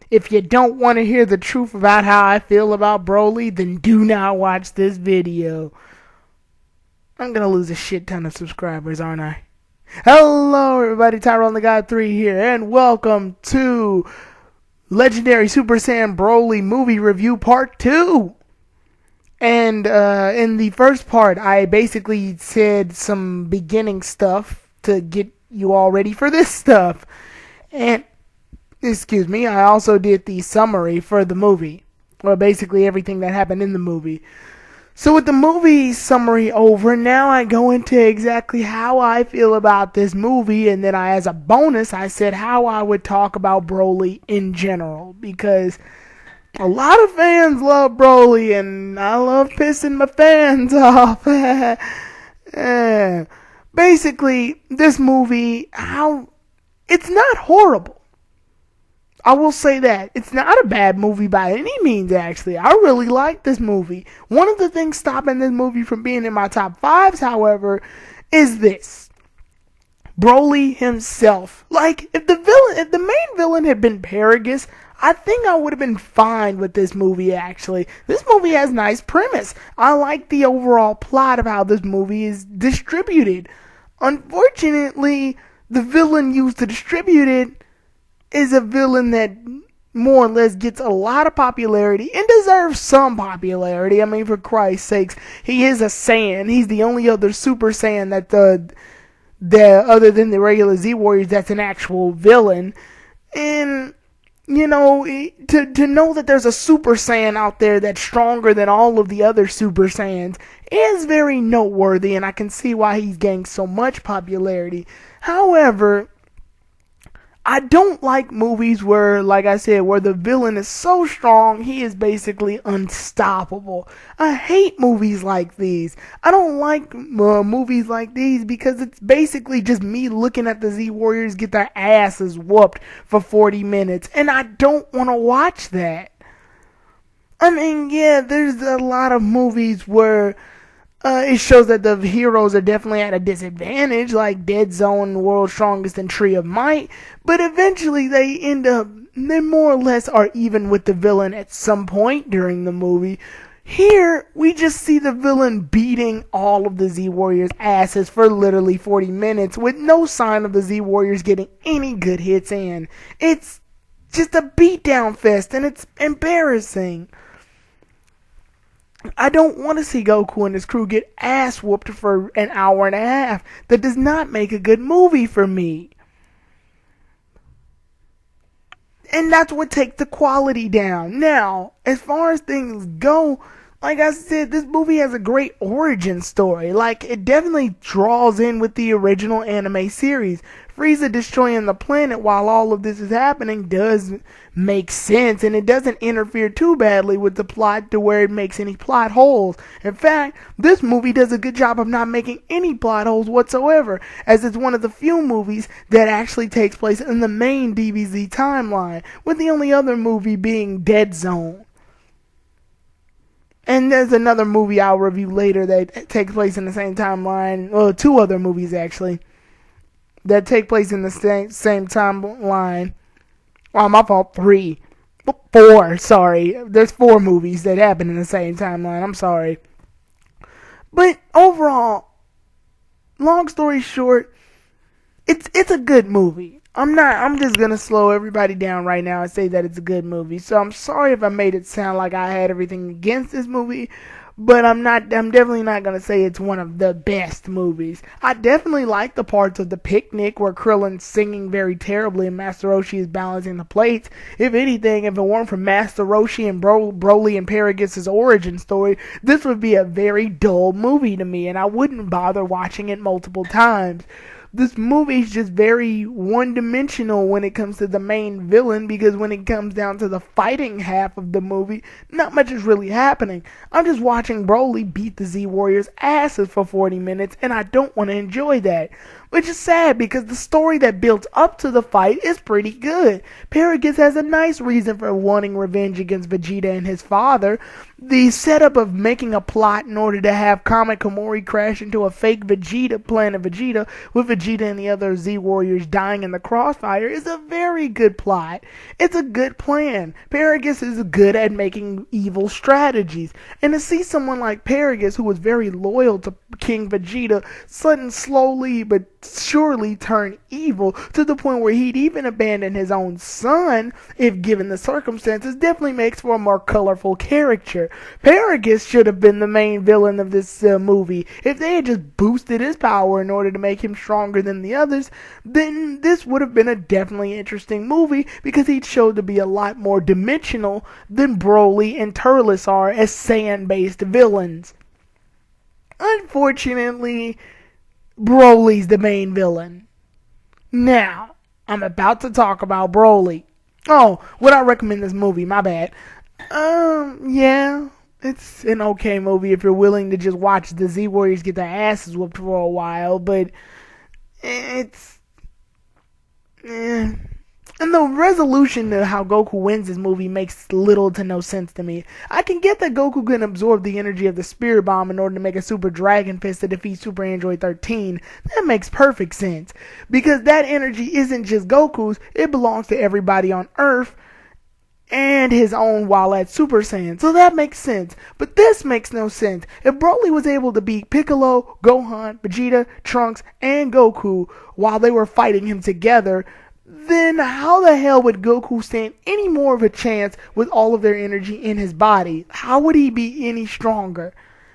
If you don't want to hear the truth about how I feel about Broly, then do not watch this video. I'm gonna lose a shit ton of subscribers, aren't I? Hello everybody, Tyrone the God 3 here, and welcome to Legendary Super Saiyan Broly movie review part 2. And in the first part, I basically said some beginning stuff to get you all ready for this stuff. And excuse me, I also did the summary for the movie, or basically everything that happened in the movie. So with the movie summary over, now I go into exactly how I feel about this movie, and then as a bonus, I said how I would talk about Broly in general, because a lot of fans love Broly, and I love pissing my fans off. Basically, this movie, it's not horrible. I will say that. It's not a bad movie by any means, actually. I really like this movie. One of the things stopping this movie from being in my top 5s, however, is this. Broly himself. Like, if the main villain had been Paragus, I think I would have been fine with this movie, actually. This movie has nice premise. I like the overall plot of how this movie is distributed. Unfortunately, the villain used to distribute it is a villain that more or less gets a lot of popularity and deserves some popularity. I mean, for Christ's sakes, he is a Saiyan. He's the only other Super Saiyan that other than the regular Z Warriors that's an actual villain. And you know, to know that there's a Super Saiyan out there that's stronger than all of the other Super Saiyans is very noteworthy, and I can see why he's gained so much popularity. However, I don't like movies where, like I said, where the villain is so strong, he is basically unstoppable. I hate movies like these. I don't like movies like these because it's basically just me looking at the Z Warriors get their asses whooped for 40 minutes, and I don't want to watch that. I mean, yeah, there's a lot of movies where it shows that the heroes are definitely at a disadvantage, like Dead Zone, World's Strongest, and Tree of Might, but eventually they more or less are even with the villain at some point during the movie. Here, we just see the villain beating all of the Z Warriors' asses for literally 40 minutes with no sign of the Z Warriors getting any good hits in. It's just a beatdown fest, and it's embarrassing. I don't want to see Goku and his crew get ass whooped for an hour and a half. That does not make a good movie for me. And that's what takes the quality down. Now, as far as things go, like I said, this movie has a great origin story. Like, it definitely draws in with the original anime series. Frieza destroying the planet while all of this is happening does make sense, and it doesn't interfere too badly with the plot to where it makes any plot holes. In fact, this movie does a good job of not making any plot holes whatsoever, as it's one of the few movies that actually takes place in the main DBZ timeline, with the only other movie being Dead Zone. And there's another movie I'll review later that takes place in the same timeline. Well, 2 other movies actually that take place in the same timeline. Oh, my fault. 3. 4, sorry. There's 4 movies that happen in the same timeline. I'm sorry. But overall, long story short, it's a good movie. I'm just gonna slow everybody down right now and say that it's a good movie. So I'm sorry if I made it sound like I had everything against this movie, but I'm definitely not gonna say it's one of the best movies. I definitely like the parts of the picnic where Krillin's singing very terribly and Master Roshi is balancing the plates. If anything, if it weren't for Master Roshi and Broly and Paragus' origin story, this would be a very dull movie to me, and I wouldn't bother watching it multiple times. This movie is just very one-dimensional when it comes to the main villain, because when it comes down to the fighting half of the movie, not much is really happening. I'm just watching Broly beat the Z Warriors' asses for 40 minutes, and I don't want to enjoy that. which is sad because the story that built up to the fight is pretty good. Paragus has a nice reason for wanting revenge against Vegeta and his father. The setup of making a plot in order to have Comet Komori crash into a fake planet Vegeta, with Vegeta and the other Z Warriors dying in the crossfire, is a very good plot. It's a good plan. Paragus is good at making evil strategies, and to see someone like Paragus, who was very loyal to King Vegeta, sudden slowly but surely turn evil to the point where he'd even abandon his own son if given the circumstances, definitely makes for a more colorful character. Paragus should have been the main villain of this movie. If they had just boosted his power in order to make him stronger than the others, then this would have been a definitely interesting movie, because he'd showed to be a lot more dimensional than Broly and Turles are as Saiyan-based villains. Unfortunately, Broly's the main villain. Now, I'm about to talk about Broly. Oh, would I recommend this movie? My bad. Yeah, it's an okay movie if you're willing to just watch the Z Warriors get their asses whooped for a while, but it's... And the resolution to how Goku wins this movie makes little to no sense to me. I can get that Goku can absorb the energy of the Spirit Bomb in order to make a Super Dragon Fist to defeat Super Android 13. That makes perfect sense, because that energy isn't just Goku's, it belongs to everybody on Earth and his own while at Super Saiyan. So that makes sense. But this makes no sense. If Broly was able to beat Piccolo, Gohan, Vegeta, Trunks, and Goku while they were fighting him together, then how the hell would Goku stand any more of a chance with all of their energy in his body? How would he be any stronger?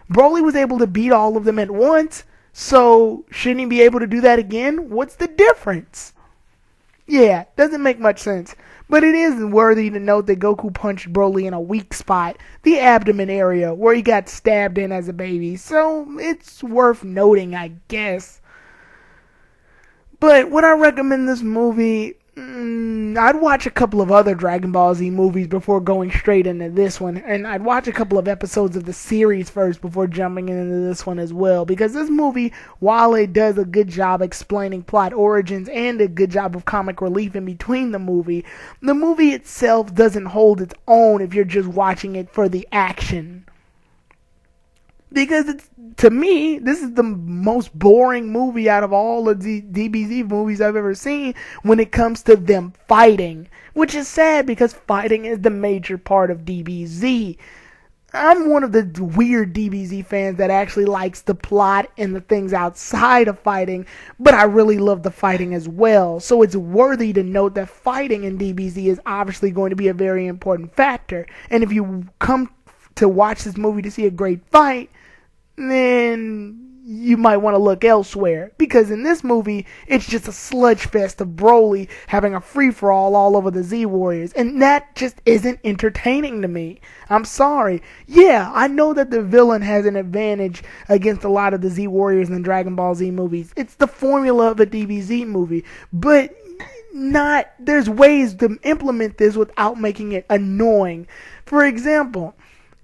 Broly was able to beat all of them at once, so shouldn't he be able to do that again? What's the difference? Yeah, doesn't make much sense. But it is worthy to note that Goku punched Broly in a weak spot, the abdomen area, where he got stabbed in as a baby. So it's worth noting, I guess. But would I recommend this movie? I'd watch a couple of other Dragon Ball Z movies before going straight into this one. And I'd watch a couple of episodes of the series first before jumping into this one as well. Because this movie, while it does a good job explaining plot origins and a good job of comic relief in between the movie itself doesn't hold its own if you're just watching it for the action. Because to me, this is the most boring movie out of all of the DBZ movies I've ever seen when it comes to them fighting. Which is sad, because fighting is the major part of DBZ. I'm one of the weird DBZ fans that actually likes the plot and the things outside of fighting, but I really love the fighting as well. So it's worthy to note that fighting in DBZ is obviously going to be a very important factor. And if you come to watch this movie to see a great fight, then you might want to look elsewhere. Because in this movie, it's just a sludge fest of Broly having a free-for-all all over the Z Warriors. And that just isn't entertaining to me. I'm sorry. Yeah, I know that the villain has an advantage against a lot of the Z Warriors in the Dragon Ball Z movies. It's the formula of a DBZ movie. But there's ways to implement this without making it annoying. For example,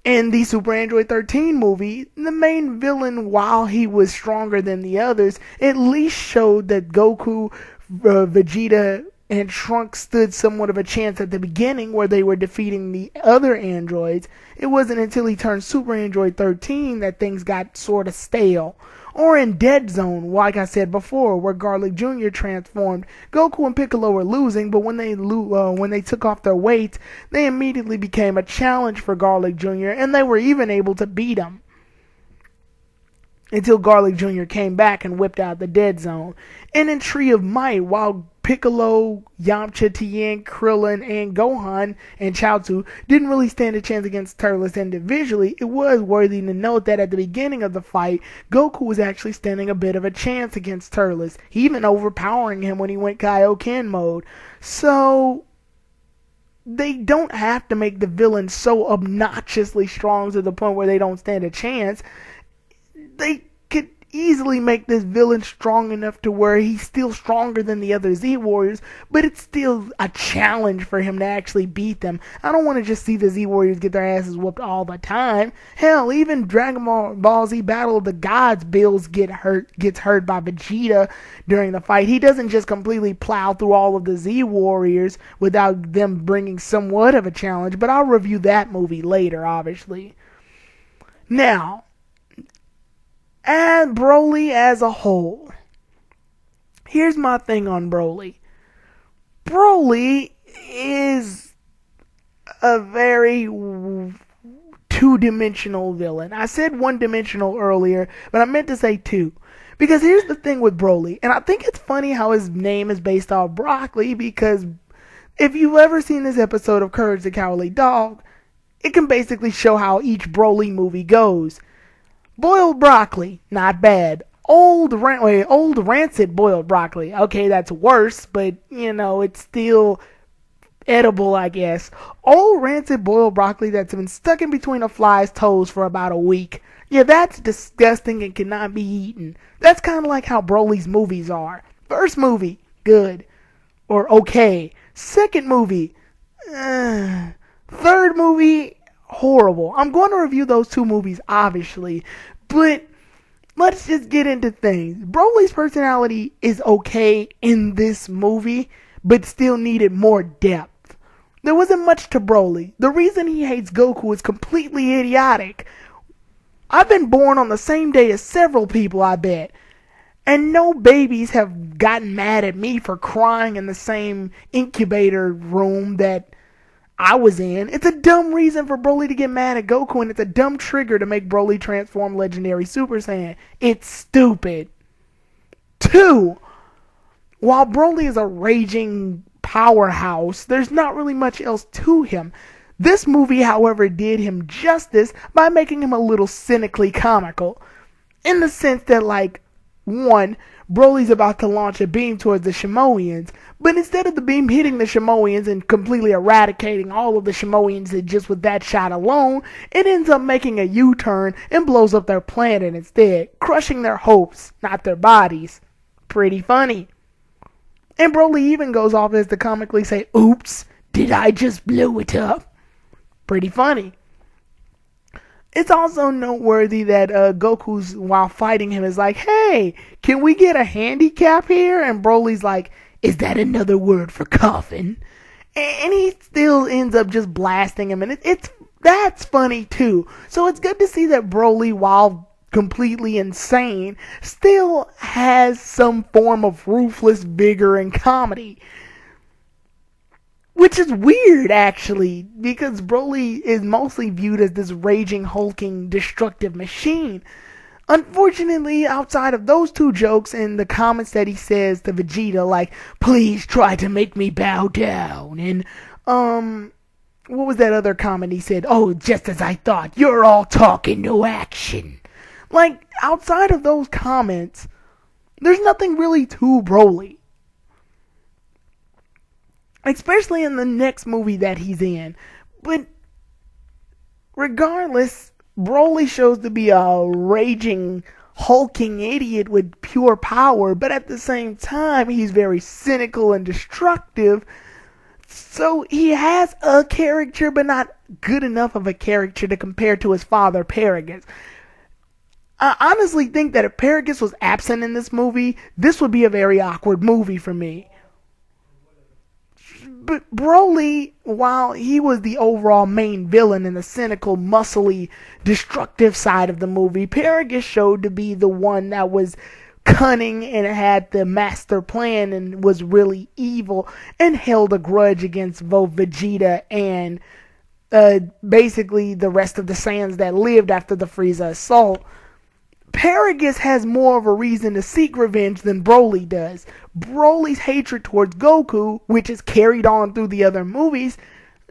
in the Super Android 13 movie, the main villain, while he was stronger than the others, at least showed that Goku, Vegeta, and Trunks stood somewhat of a chance at the beginning where they were defeating the other androids. It wasn't until he turned Super Android 13 that things got sort of stale. Or in Dead Zone, like I said before, where Garlic Jr. transformed. Goku and Piccolo were losing, but when they took off their weights, they immediately became a challenge for Garlic Jr., and they were even able to beat him. Until Garlic Jr. came back and whipped out the Dead Zone. And in Tree of Might, while Piccolo, Yamcha, Tien, Krillin, and Gohan and Chaozu didn't really stand a chance against Turles individually, it was worthy to note that at the beginning of the fight, Goku was actually standing a bit of a chance against Turles, even overpowering him when he went Kaioken mode. So they don't have to make the villain so obnoxiously strong to the point where they don't stand a chance. They could easily make this villain strong enough to where he's still stronger than the other Z Warriors, but it's still a challenge for him to actually beat them. I don't want to just see the Z Warriors get their asses whooped all the time. Hell, even Dragon Ball Z Battle of the Gods, Bills gets hurt by Vegeta during the fight. He doesn't just completely plow through all of the Z Warriors without them bringing somewhat of a challenge, but I'll review that movie later, obviously. Now, and Broly as a whole. Here's my thing on Broly. Broly is a very two-dimensional villain. I said one-dimensional earlier, but I meant to say two. Because here's the thing with Broly, and I think it's funny how his name is based off broccoli, because if you've ever seen this episode of Courage the Cowardly Dog, it can basically show how each Broly movie goes. Boiled broccoli, not bad. Old rancid boiled broccoli. Okay, that's worse, but, it's still edible, I guess. Old rancid boiled broccoli that's been stuck in between a fly's toes for about a week. Yeah, that's disgusting and cannot be eaten. That's kind of like how Broly's movies are. First movie, good. Or okay. Second movie, third movie, horrible. I'm going to review those two movies, obviously, but let's just get into things. Broly's personality is okay in this movie, but still needed more depth. There wasn't much to Broly. The reason he hates Goku is completely idiotic. I've been born on the same day as several people, I bet. And no babies have gotten mad at me for crying in the same incubator room that I was in. It's a dumb reason for Broly to get mad at Goku, and it's a dumb trigger to make Broly transform Legendary Super Saiyan. It's stupid. 2. While Broly is a raging powerhouse, there's not really much else to him. This movie, however, did him justice by making him a little cynically comical. In the sense that, 1, Broly's about to launch a beam towards the Shimoians, but instead of the beam hitting the Shimoians and completely eradicating all of the Shimoians just with that shot alone, it ends up making a U-turn and blows up their planet instead, crushing their hopes, not their bodies. Pretty funny. And Broly even goes off as to comically say, "Oops, did I just blow it up?" Pretty funny. It's also noteworthy that Goku's, while fighting him, is like, "Hey, can we get a handicap here?" And Broly's like, "Is that another word for coffin?" And he still ends up just blasting him, and that's funny too. So it's good to see that Broly, while completely insane, still has some form of ruthless vigor and comedy. Which is weird, actually, because Broly is mostly viewed as this raging, hulking, destructive machine. Unfortunately, outside of those two jokes and the comments that he says to Vegeta, like, "Please try to make me bow down," and, what was that other comment he said? "Oh, just as I thought, you're all talk and no action." Outside of those comments, there's nothing really to Broly. Especially in the next movie that he's in. But regardless, Broly shows to be a raging, hulking idiot with pure power, but at the same time, he's very cynical and destructive. So he has a character, but not good enough of a character to compare to his father, Paragus. I honestly think that if Paragus was absent in this movie, this would be a very awkward movie for me. But Broly, while he was the overall main villain in the cynical, muscly, destructive side of the movie, Paragus showed to be the one that was cunning and had the master plan and was really evil and held a grudge against both Vegeta and basically the rest of the Saiyans that lived after the Frieza assault. Paragus has more of a reason to seek revenge than Broly does. Broly's hatred towards Goku, which is carried on through the other movies,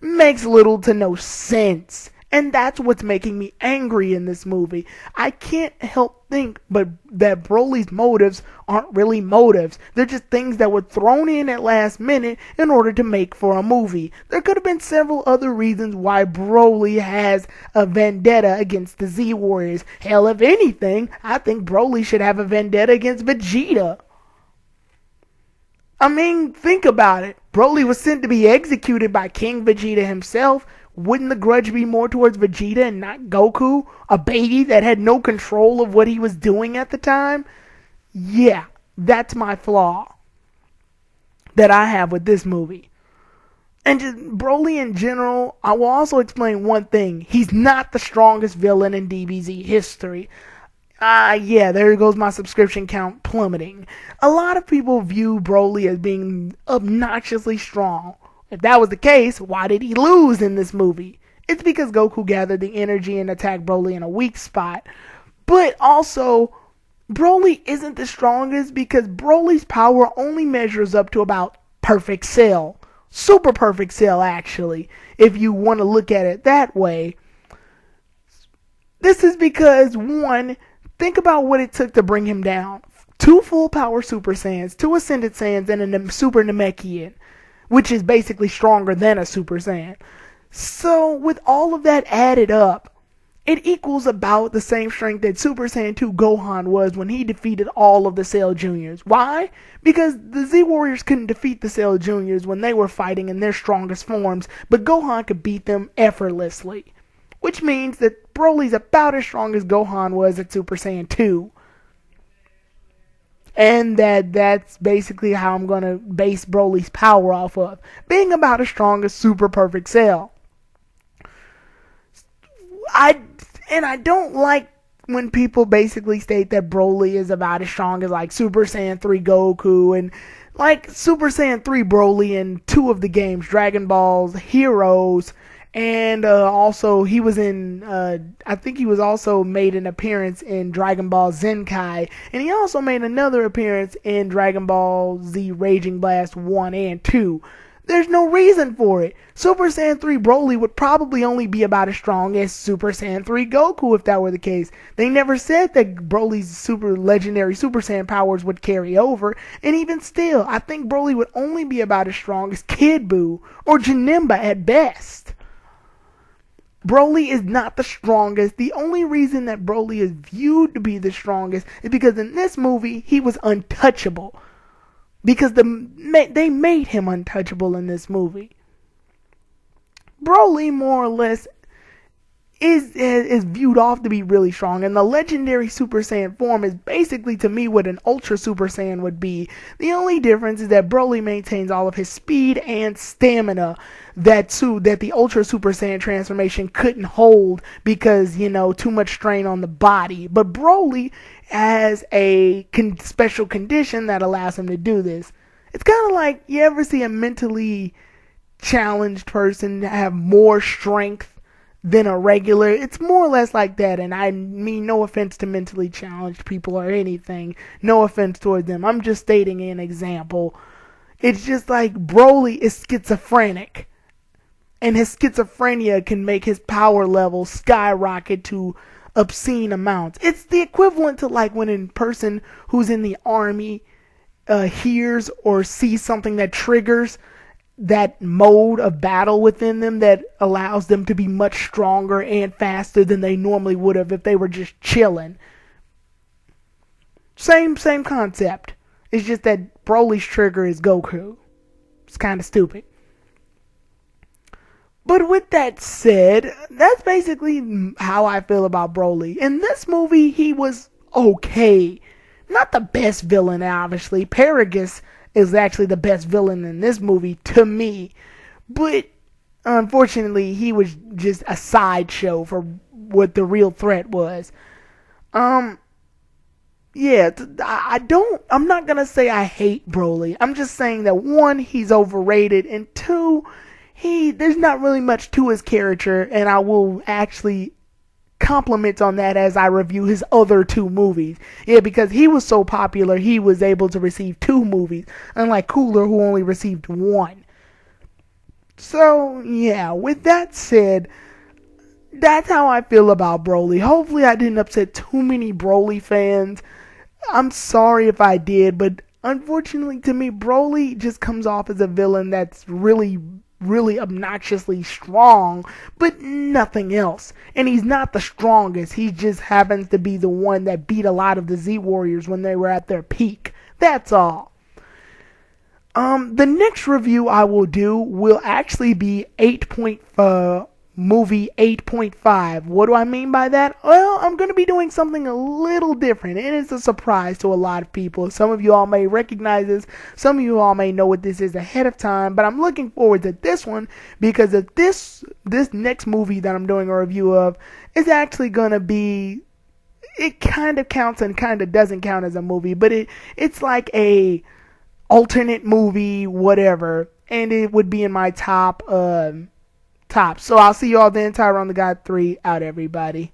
makes little to no sense. And that's what's making me angry in this movie. I can't help think but that Broly's motives aren't really motives. They're just things that were thrown in at last minute in order to make for a movie. There could have been several other reasons why Broly has a vendetta against the Z Warriors. Hell, if anything, I think Broly should have a vendetta against Vegeta. I mean, think about it. Broly was sent to be executed by King Vegeta himself. Wouldn't the grudge be more towards Vegeta and not Goku, a baby that had no control of what he was doing at the time? Yeah, that's my flaw that I have with this movie. And just Broly in general, I will also explain one thing. He's not the strongest villain in DBZ history. Yeah, there goes my subscription count plummeting. A lot of people view Broly as being obnoxiously strong. If that was the case, why did he lose in this movie? It's because Goku gathered the energy and attacked Broly in a weak spot. But also, Broly isn't the strongest because Broly's power only measures up to about perfect cell. Super perfect cell, actually, if you want to look at it that way. This is because, one, think about what it took to bring him down. 2 full power Super Saiyans, 2 Ascended Saiyans, and a Super Namekian, which is basically stronger than a Super Saiyan. So, with all of that added up, it equals about the same strength that Super Saiyan 2 Gohan was when he defeated all of the Cell Juniors. Why? Because the Z Warriors couldn't defeat the Cell Juniors when they were fighting in their strongest forms, but Gohan could beat them effortlessly. Which means that Broly's about as strong as Gohan was at Super Saiyan 2. And that's basically how I'm going to base Broly's power off of. Being about as strong as Super Perfect Cell. I don't like when people basically state that Broly is about as strong as like Super Saiyan 3 Goku and like Super Saiyan 3 Broly in 2 of the games, Dragon Ball's Heroes. And also, he was in, I think he was also made an appearance in Dragon Ball Zenkai. And he also made another appearance in Dragon Ball Z Raging Blast 1 and 2. There's no reason for it. Super Saiyan 3 Broly would probably only be about as strong as Super Saiyan 3 Goku if that were the case. They never said that Broly's super legendary Super Saiyan powers would carry over. And even still, I think Broly would only be about as strong as Kid Buu or Janemba at best. Broly is not the strongest. The only reason that Broly is viewed to be the strongest is because in this movie, he was untouchable. Because they made him untouchable in this movie. Broly, more or less, is viewed off to be really strong. And the legendary Super Saiyan form is basically, to me, what an Ultra Super Saiyan would be. The only difference is that Broly maintains all of his speed and stamina that the Ultra Super Saiyan transformation couldn't hold because, too much strain on the body. But Broly has a special condition that allows him to do this. It's kind of like, you ever see a mentally challenged person have more strength than a regular? It's more or less like that, and I mean no offense to mentally challenged people or anything. No offense towards them. I'm just stating an example. It's just like Broly is schizophrenic, and his schizophrenia can make his power level skyrocket to obscene amounts. It's the equivalent to like when a person who's in the army hears or sees something that triggers that mode of battle within them that allows them to be much stronger and faster than they normally would have if they were just chilling. Same concept. It's just that Broly's trigger is Goku. It's kind of stupid. But with that said, that's basically how I feel about Broly. In this movie, he was okay. Not the best villain, obviously. Paragus is actually the best villain in this movie to me. But unfortunately, he was just a sideshow for what the real threat was. I'm not gonna say I hate Broly. I'm just saying that 1, he's overrated, and 2, there's not really much to his character, and I will actually compliment on that as I review his other 2 movies. Yeah, because he was so popular, he was able to receive 2 movies, unlike Cooler, who only received 1. So, yeah, with that said, that's how I feel about Broly. Hopefully I didn't upset too many Broly fans. I'm sorry if I did, but unfortunately to me, Broly just comes off as a villain that's really obnoxiously strong, but nothing else. And he's not the strongest. He just happens to be the one that beat a lot of the Z Warriors when they were at their peak. That's all. The next review I will do will actually be movie 8.5. What do I mean by that? Well, I'm going to be doing something a little different, and it's a surprise to a lot of people. Some of you all may recognize this, some of you all may know what this is ahead of time, but I'm looking forward to this one because of this next movie that I'm doing a review of is actually going to be, it kind of counts and kind of doesn't count as a movie, but it's like a alternate movie, whatever, and it would be in my top. So I'll see you all then. Tyrone the God 3 out, everybody.